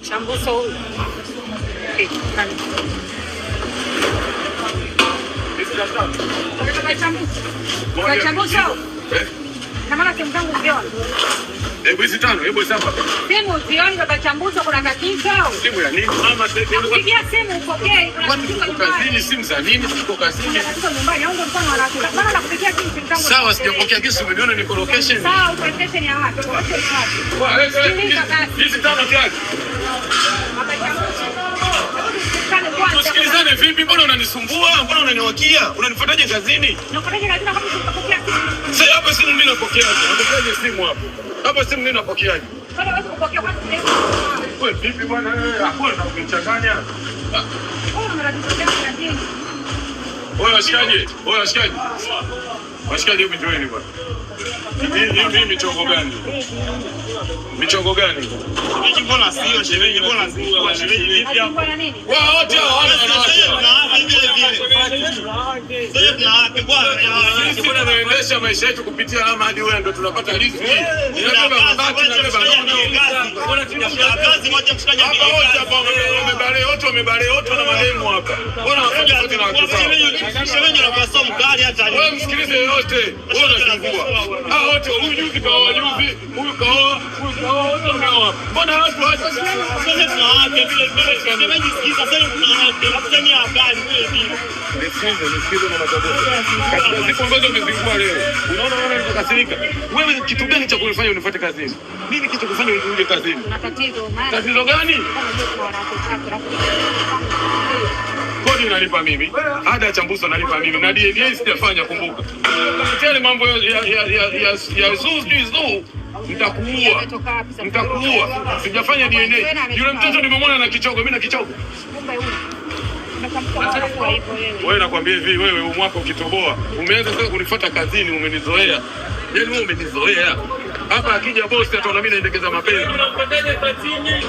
Chambuso huyu. Chambuso. Na maana simu zangu zioni. Hizi tano, hebu hesabu. Simu zioni baba Chambuso kuna tatizo. Simu ya nini? Mama sasa pigia simu upokee. Kuna tatizo kazini, simu za nini? Siko kazini. Tatizo nyumbani au ndo mfano wanakula. Maana nakupigia simu zangu. Sawa, sijapokea kisu, umeniona niko location. Sawa, location ya wapi? Hizi tano tayari. Tusikilizane vipi? Mbona unanisumbua? Mbona unaniwakia? Unanifuataje kazini? Nakufuataje kazini kama usipokea simu? Sasa hapa simu mimi napokeaje? Napokeaje simu hapo? Hapa simu mimi napokeaje? Bado wewe kupokea kwa simu. Wewe vipi bwana wewe? Hakuna kuchanganya. Wewe unataka kazini. Wewe washikaje? Wewe washikaje? Washikaje hebu join bwana. Hivi michongo gani? Michongo gani? Shemeji mbona sio? Shemeji mbona sio? Shemeji vipi hapo? Wao wote hao Sasa tunawake bwana. Sisi bwana tunaendesha maisha yetu kupitia alama hadi wewe ndo tunapata riziki. Inabeba mabati na beba Bora tunafanya kazi moja mshikaji. hapa wote hapa wamebare wote na mademu hapa. Bora wafanye kazi na watu zao. Shemeji na kwa mkali hata wewe msikilize yote. Wewe unachangua. Hao wote huyu juzi kaoa juzi, huyu kaoa wote wameo. Mbona watu hata sasa tunawake vile vile. Shemeji sikiza sasa tunawake. Hakutania habari vile vile. Nisikize mama Tabora. Katika siku ambazo umezingua leo. Unaona unakasirika. Wewe kitu gani cha kunifanya unifuate kazini? Nini kitu kufanya uje kazini? Na tatizo maana. Tatizo gani? Kodi nalipa mimi. Ada ya Chambuso nalipa mimi. Na DNA sijafanya, kumbuka. Tele mambo ya zuu. Mtakuua. Sijafanya DNA. Yule mtoto nimemwona na kichogo, mimi na kichogo. Wewe nakwambia hivi, wewe umwako ukitoboa, umeanza sasa kunifuata kazini, umenizoea. Yaani wewe umenizoea. Hapa akija boss ataona mimi naendekeza mapenzi. Unapendaje kazini?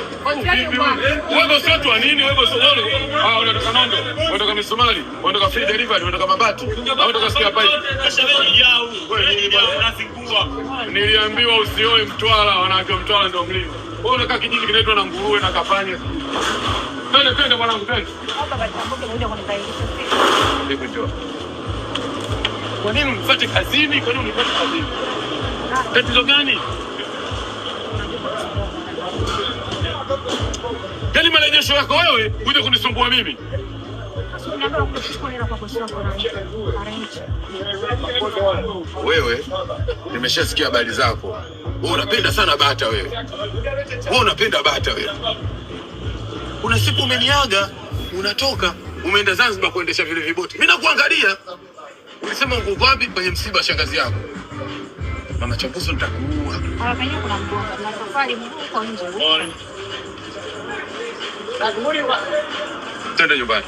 Wewe sio tu nini? Wewe sio wewe. Unatoka Nondo, unatoka Misumari, unatoka Free Delivery, unatoka Mabati, unatoka Sikia Pai. Shemeji yao. Wewe unazingua. Niliambiwa usioe Mtwara, wanawake Mtwara ndio mlinzi. Wewe unakaa kijiji kinaitwa na Nguruwe na Kapanya. Twende mwanangu twende. Hebu njoo. Kwa nini unifuate kazini? Kwa nini unifuate kazini? Tatizo gani? Gani marejesho yako wewe uje kunisumbua mimi? Wewe nimeshasikia habari zako. Wewe unapenda sana bata wewe. Kuna siku umeniaga, unatoka, umeenda Zanzibar kuendesha vile viboti. Mimi nakuangalia. Ulisema nguvu wapi kwenye msiba shangazi yako? Mama Chambuso nitakuua. Penyewe kuna mgonga na safari mko nje. Twende nyumbani. Twende nyumbani.